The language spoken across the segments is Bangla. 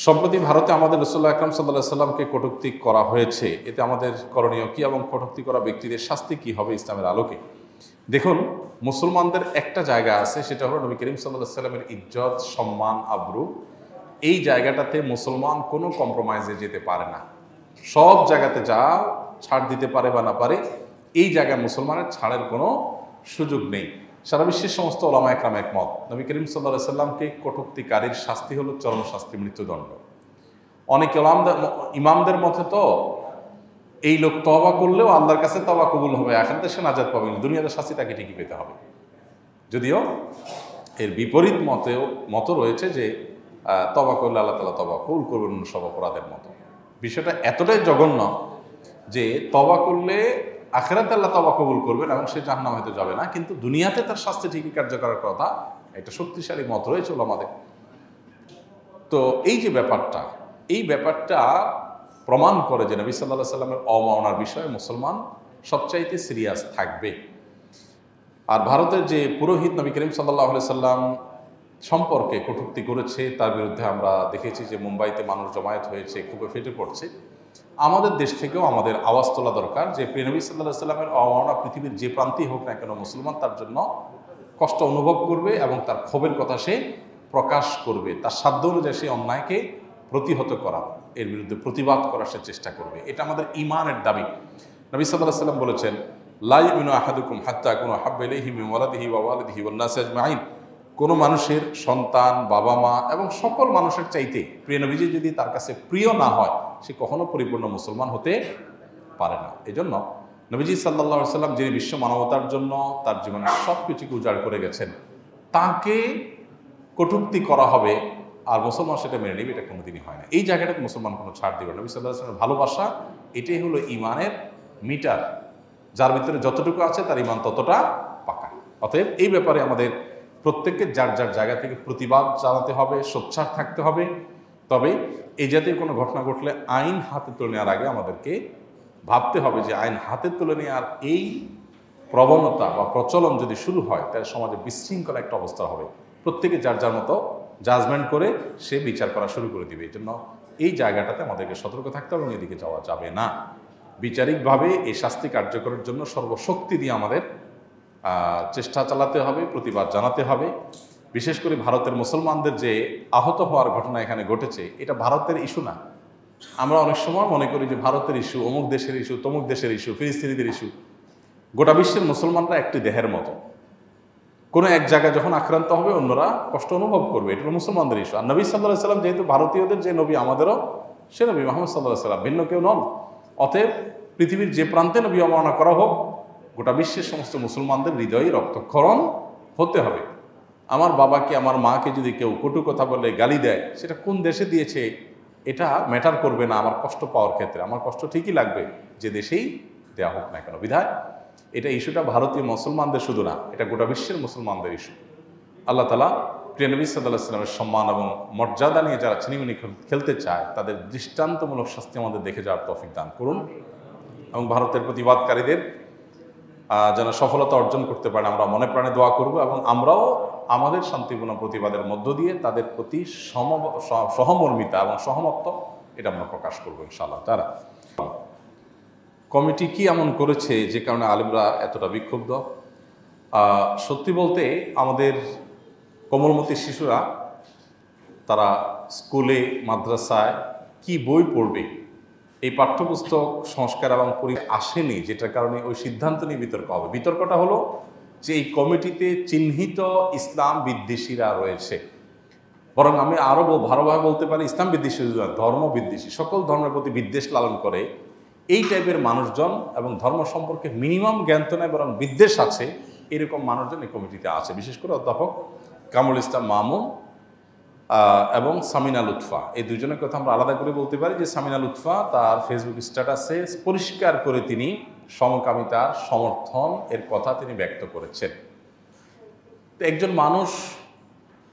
সম্প্রতি ভারতে আমাদের রাসূলুল্লাহ আকরাম সাল্লাল্লাহু আলাইহি সাল্লামকে কটূক্তি করা হয়েছে। এতে আমাদের করণীয় কি এবং কটূক্তি করা ব্যক্তিদের শাস্তি কি হবে ইসলামের আলোকে? দেখুন, মুসলমানদের একটা জায়গা আছে, সেটা হলো নবী করিম সাল্লাল্লাহু আলাইহি সাল্লামের ইজ্জত, সম্মান, আবরু। এই জায়গাটাতে মুসলমান কোনো কম্প্রোমাইজে যেতে পারে না। সব জায়গাতে যা ছাড় দিতে পারে বা না পারে, এই জায়গায় মুসলমানের ছাড়ের কোনো সুযোগ নেই। সারা বিশ্বের সমস্ত ওলামা একরাম একমত, নবী করিম সাল্লাল্লাহু আলাইহি সাল্লামকে কটূক্তিকারীর শাস্তি হলো চরম শাস্তি, মৃত্যুদণ্ড। অনেক ইমামদের মতে তো এই লোক তওবা করলেও আল্লাহর কাছে তওবা কবুল হবে, আখিরাতে সে নাজাত পাবে না, দুনিয়াতে শাস্তি তাকে ঠিকই পেতে হবে। যদিও এর বিপরীত মত রয়েছে যে তওবা করলে আল্লাহ তাআলা তওবা কবুল করবেন সব অপরাধের মতো। বিষয়টা এতটাই জঘন্য যে তওবা করলে আখিরাতে আল্লাহ তওবা কবুল করবেন এবং সে জাহান্নামে হয়তো যাবে না, কিন্তু দুনিয়াতে তার শাস্তি ঠিকই কার্যকর কথা, একটা শক্তিশালী মত রয়েছে ওলামাদের। তো এই যে ব্যাপারটা প্রমাণ করে যে নবী সাল্লাল্লাহু আলাইহি সাল্লামের অবমাননার বিষয়ে মুসলমান সবচাইতে সিরিয়াস থাকবে। আর ভারতের যে পুরোহিত নবী করিম সাল্লাল্লাহু আলাইহি সাল্লাম সম্পর্কে কটূক্তি করেছে, তার বিরুদ্ধে আমরা দেখেছি যে মুম্বাইতে মানুষ জমায়েত হয়েছে, খুবই ফেটে পড়ছে। আমাদের দেশ থেকেও আমাদের আওয়াজ তোলা দরকার যে প্রিয় নবী সাল্লাল্লাহু আলাইহি সাল্লামের অবমাননা পৃথিবীর যে প্রান্তেই হোক না কেন, মুসলমান তার জন্য কষ্ট অনুভব করবে এবং তার ক্ষোভের কথা সে প্রকাশ করবে। তার সাধ্য অনুযায়ী সেই অন্যায়কে প্রতিহত করা, এর বিরুদ্ধে প্রতিবাদ করার সে চেষ্টা করবে। এটা আমাদের ঈমানের দাবি। নবী সাল্লাল্লাহু আলাইহি সাল্লাম বলেছেন, লা ইউমিনু আহাদুকুম হাত্তা আকুনা হাব্বা ইলাইহি মিন ওয়ালাদিহি ওয়া ওয়ালিদিহি ওয়ান নাসি আজমাইন। কোনো মানুষের সন্তান, বাবা মা এবং সকল মানুষের চাইতে প্রিয় নবীজি যদি তার কাছে প্রিয় না হয়, সে কখনো পরিপূর্ণ মুসলমান হতে পারে না। এজন্য নবীজি সাল্লাল্লাহু আলাইহি সাল্লাম যিনি বিশ্ব মানবতার জন্য তার জীবনের সব কিছুকে উজাড় করে গেছেন, তাকে কটূক্তি করা হবে আর মুসলমান সেটা মেনে নেবে, এটা কোনোদিনই হয় না। এই জায়গাটাতে মুসলমান কোনো ছাড় দিবে না। নবী সাল্লাল্লাহু আলাইহি সাল্লামের ভালোবাসা এটাই হলো ঈমানের মিটার, যার ভিতরে যতটুকু আছে তার ঈমান ততটা পাকা। অতএব এই ব্যাপারে আমাদের প্রত্যেককে যার যার জায়গা থেকে প্রতিবাদ জানাতে হবে, সোচ্চার থাকতে হবে। তবে এই জাতীয় কোনো ঘটনা ঘটলে আইন হাতে তুলে নেওয়ার আগে আমাদেরকে ভাবতে হবে যে আইন হাতে তুলে নেওয়ার এই প্রবণতা বা প্রচলন যদি শুরু হয়, তাহলে সমাজে বিশৃঙ্খলা একটা অবস্থা হবে। প্রত্যেকে যার যার মতো জাজমেন্ট করে সে বিচার করা শুরু করে দিবে। এই জন্য এই জায়গাটাতে আমাদেরকে সতর্ক থাকতে হবে এবং এদিকে যাওয়া যাবে না। বিচারিকভাবে এই শাস্তি কার্যকরের জন্য সর্বশক্তি দিয়ে আমাদের চেষ্টা চালাতে হবে, প্রতিবাদ জানাতে হবে। বিশেষ করে ভারতের মুসলমানদের যে আহত হওয়ার ঘটনা এখানে ঘটেছে, এটা ভারতের ইস্যু না। আমরা অনেক সময় মনে করি যে ভারতের ইস্যু, অমুক দেশের ইস্যু, তমুক দেশের ইস্যু, ফিলিস্তিনিদের ইস্যু। গোটা বিশ্বের মুসলমানরা একটি দেহের মতো। কোনো এক জায়গায় যখন আক্রান্ত হবে অন্যরা কষ্ট অনুভব করবে, এটা হলো মুসলমানদের ইস্যু। আর নবী সাল্লাল্লাহু আলাইহি সাল্লাম যেহেতু ভারতীয়দের যে নবী, আমাদেরও সে নবী মুহাম্মদ সাল্লাল্লাহু আলাইহি সাল্লাম, ভিন্ন কেউ নন। অতএব পৃথিবীর যে প্রান্তে নবী অবমাননা করা হোক, গোটা বিশ্বের সমস্ত মুসলমানদের হৃদয়ে রক্তক্ষরণ হতে হবে। আমার বাবাকে, আমার মাকে যদি কেউ কটু কথা বলে গালি দেয়, সেটা কোন দেশে দিয়েছে এটা ম্যাটার করবে না আমার কষ্ট পাওয়ার ক্ষেত্রে। আমার কষ্ট ঠিকই লাগবে যে দেশেই দেওয়া হোক না কেন। বিধায় এটা ইস্যুটা ভারতীয় মুসলমানদের শুধু না, এটা গোটা বিশ্বের মুসলমানদের ইস্যু। আল্লাহ তাআলা প্রিয় নবী সাল্লাল্লাহু আলাইহি সাল্লামের সম্মান এবং মর্যাদা নিয়ে যারা ছিনিমিনি খেলতে চায়, তাদের দৃষ্টান্তমূলক শাস্তি আমাদের দেখে যাওয়ার তৌফিক দান করুন এবং ভারতের প্রতিবাদকারীদের যেন সফলতা অর্জন করতে পারে আমরা মনে প্রাণে দোয়া করব এবং আমরাও আমাদের শান্তিপূর্ণ প্রতিবাদের মধ্য দিয়ে তাদের প্রতি সহমর্মিতা এবং সহমত্ব এটা আমরা প্রকাশ করবো ইনশাআল্লাহ তাআলা। কমিটি কি এমন করেছে যে কারণে আলেমরা এতটা বিক্ষুব্ধ? সত্যি বলতে আমাদের কোমলমতি শিশুরা তারা স্কুলে, মাদ্রাসায় কি বই পড়বে, এই পাঠ্যপুস্তক সংস্কার এবং আসেনি, যেটার কারণে ওই সিদ্ধান্ত নিয়ে বিতর্ক হবে। বিতর্কটা হলো যে এই কমিটিতে চিহ্নিত ইসলাম বিদ্বেষীরা রয়েছে। বরং আমি আরও ভালোভাবে বলতে পারি, ইসলাম বিদ্বেষী, ধর্ম বিদ্বেষী, সকল ধর্মের প্রতি বিদ্বেষ লালন করে এই টাইপের মানুষজন এবং ধর্ম সম্পর্কে মিনিমাম জ্ঞান তো নেই বরং বিদ্বেষ আছে, এরকম মানুষজন এই কমিটিতে আছে। বিশেষ করে অধ্যাপক কামরুল ইসলাম মামুন এবং সামিনা লুৎফা, এই দুজনের কথা আমরা আলাদা করে বলতে পারি যে সামিনা লুৎফা তার ফেসবুক স্ট্যাটাসে পরিষ্কার করে তিনি সমকামিতার সমর্থন এর কথা তিনি ব্যক্ত করেছেন। তো একজন মানুষ,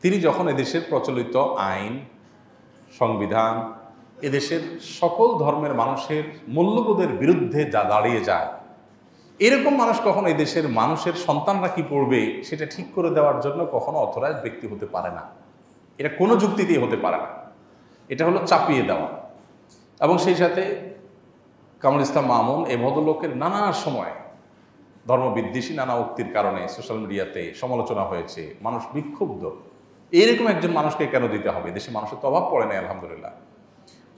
তিনি যখন এদেশের প্রচলিত আইন, সংবিধান, এদেশের সকল ধর্মের মানুষের মূল্যবোধের বিরুদ্ধে দাঁড়িয়ে যায়, এরকম মানুষ কখনো এদেশের মানুষের সন্তানরা কি পড়বে সেটা ঠিক করে দেওয়ার জন্য কখনো অথরাইজড ব্যক্তি হতে পারে না। এটা কোনো যুক্তি দিয়ে হতে পারে না। এটা হলো চাপিয়ে দেওয়া। এবং সেই সাথে কামরুল ইসলাম মামুন এই ভদ্রলোকের নানা সময় ধর্মবিদ্বেষী নানা উক্তির কারণে সোশ্যাল মিডিয়াতে সমালোচনা হয়েছে, মানুষ বিক্ষুব্ধ। এইরকম একজন মানুষকে কেন দিতে হবে? দেশে মানুষের তো অভাব পড়ে নাই আলহামদুলিল্লাহ।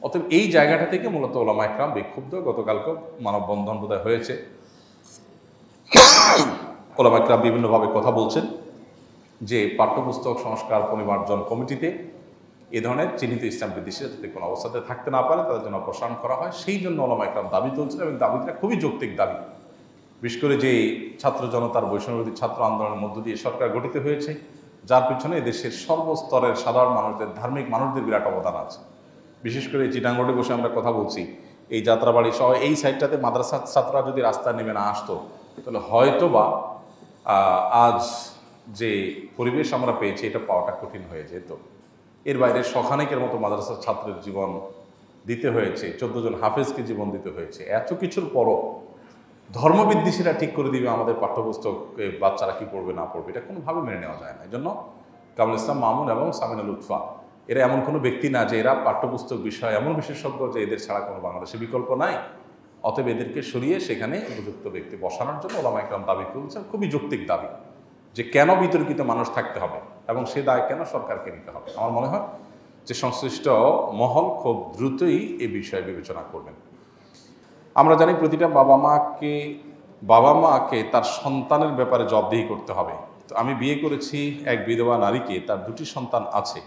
অতএব এই জায়গাটা থেকে মূলত ওলামা একরাম বিক্ষুব্ধ। গতকালকে মানববন্ধন বোধহয় হয়েছে, ওলামা একরাম বিভিন্নভাবে কথা বলছেন যে পাঠ্যপুস্তক সংস্কার পরিমার্জন কমিটিতে এ ধরনের চিহ্নিত ইসলাম বিদ্বেষীরা যাতে কোনো অবস্থাতে থাকতে না পারে তাদের জন্য অপসারণ করা হয়, সেই জন্য ওলামা একরাম দাবি তুলছেন এবং দাবিটা খুবই যৌক্তিক দাবি। বিশেষ করে যে ছাত্র জনতার বৈষম্যবিরোধী ছাত্র আন্দোলনের মধ্য দিয়ে সরকার গঠিত হয়েছে, যার পিছনে দেশের সর্বস্তরের সাধারণ মানুষদের, ধার্মিক মানুষদের বিরাট অবদান আছে। বিশেষ করে চিটাং রোডে বসে আমরা কথা বলছি, এই যাত্রাবাড়ি সহ এই সাইডটাতে মাদ্রাসার ছাত্ররা যদি রাস্তায় নেমে না আসতো তাহলে হয়তো বা আজ যে পরিবেশ আমরা পেয়েছি এটা পাওয়াটা কঠিন হয়ে যেত। এর বাইরে শখানেকের মতো মাদ্রাসার ছাত্রের জীবন দিতে হয়েছে, 14 জন হাফেজকে জীবন দিতে হয়েছে। এত কিছুর পরও ধর্মবিদ্বেষীরা ঠিক করে দিবে আমাদের পাঠ্যপুস্তকে বাচ্চারা কি পড়বে না পড়বে, এটা কোনোভাবে মেনে নেওয়া যায় না। এই জন্য কামরুল ইসলাম মামুন এবং সামিনা লুৎফা এরা এমন কোনো ব্যক্তি না যে এরা পাঠ্যপুস্তক বিষয় এমন বিশেষজ্ঞ যে এদের ছাড়া কোনো বাংলাদেশে বিকল্প নাই। অতএব এদেরকে সরিয়ে সেখানে উপযুক্ত ব্যক্তি বসানোর জন্য ওলামা একরাম দাবি তুলছেন, খুবই যৌক্তিক দাবি, যে কেন বিতর্কিত মানুষ থাকতে হবে এবং সে দায় কেন সরকারকে নিতে হবে। আমার মনে হয় যে সংশ্লিষ্ট মহল খুব দ্রুতই এ বিষয়ে বিবেচনা করবেন। আমরা জানি প্রতিটা বাবা মাকে তার সন্তানের ব্যাপারে জবাবদিহি করতে হবে। তো আমি বিয়ে করেছি এক বিধবা নারীকে, তার 2টি সন্তান আছে,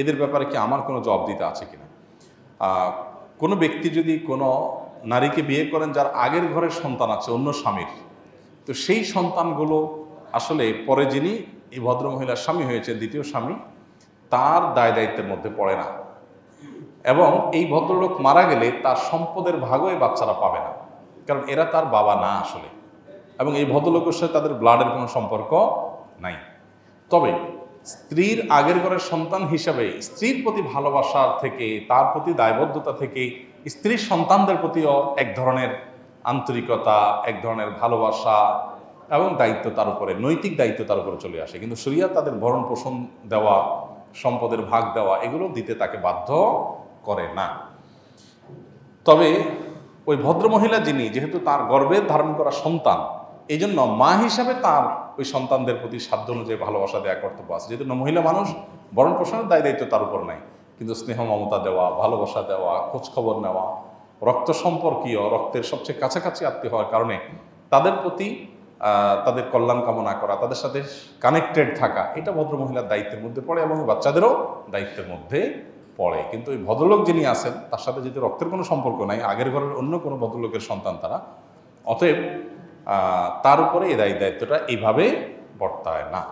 এদের ব্যাপারে কি আমার কোনো জবাব দিতে আছে কিনা? কোনো ব্যক্তি যদি কোনো নারীকে বিয়ে করেন যার আগের ঘরের সন্তান আছে অন্য স্বামীর, তো সেই সন্তানগুলো আসলে পরে যিনি এই ভদ্রমহিলার স্বামী হয়েছে, দ্বিতীয় স্বামী, তার দায় দায়িত্বের মধ্যে পড়ে না। এবং এই ভদ্রলোক মারা গেলে তার সম্পদের ভাগও এই বাচ্চারা পাবে না, কারণ এরা তার বাবা না আসলে, এবং এই ভদ্রলোকের সাথে তাদের ব্লাডের কোনো সম্পর্ক নাই। তবে স্ত্রীর আগের ঘরের সন্তান হিসাবে স্ত্রীর প্রতি ভালোবাসা থেকে, তার প্রতি দায়বদ্ধতা থেকে স্ত্রীর সন্তানদের প্রতিও এক ধরনের আন্তরিকতা, এক ধরনের ভালোবাসা এবং দায়িত্ব তার উপরে, নৈতিক দায়িত্ব তার উপরে চলে আসে। কিন্তু শরিয়ত তাদের ভরণ পোষণ দেওয়া, সম্পদের ভাগ দেওয়া, এগুলো দিতে তাকে বাধ্য করে না। তবে ওই ভদ্রমহিলা যিনি, যেহেতু তার গর্ভে ধারণ করা সন্তান, এই জন্য মা হিসাবে তার ওই সন্তানদের প্রতি সাধ্য অনুযায়ী ভালোবাসা দেওয়া কর্তব্য আছে। যেহেতু মহিলা মানুষ, ভরণ পোষণের দায় দায়িত্ব তার উপর নাই, কিন্তু স্নেহ মমতা দেওয়া, ভালোবাসা দেওয়া, খোঁজখবর নেওয়া, রক্ত সম্পর্কীয়, রক্তের সবচেয়ে কাছাকাছি আত্মীয় হওয়ার কারণে তাদের প্রতি তাদের কল্যাণ কামনা করা, তাদের সাথে কানেক্টেড থাকা, এটা ভদ্রমহিলার দায়িত্বের মধ্যে পড়ে এবং বাচ্চাদেরও দায়িত্বের মধ্যে পড়ে। কিন্তু ওই ভদ্রলোক যিনি আছেন তার সাথে যেহেতু রক্তের কোনো সম্পর্ক নাই, আগের ঘরের অন্য কোনো ভদ্রলোকের সন্তান তারা, অতএব তার উপরে এই দায়িত্বটা এইভাবে বর্তায় না।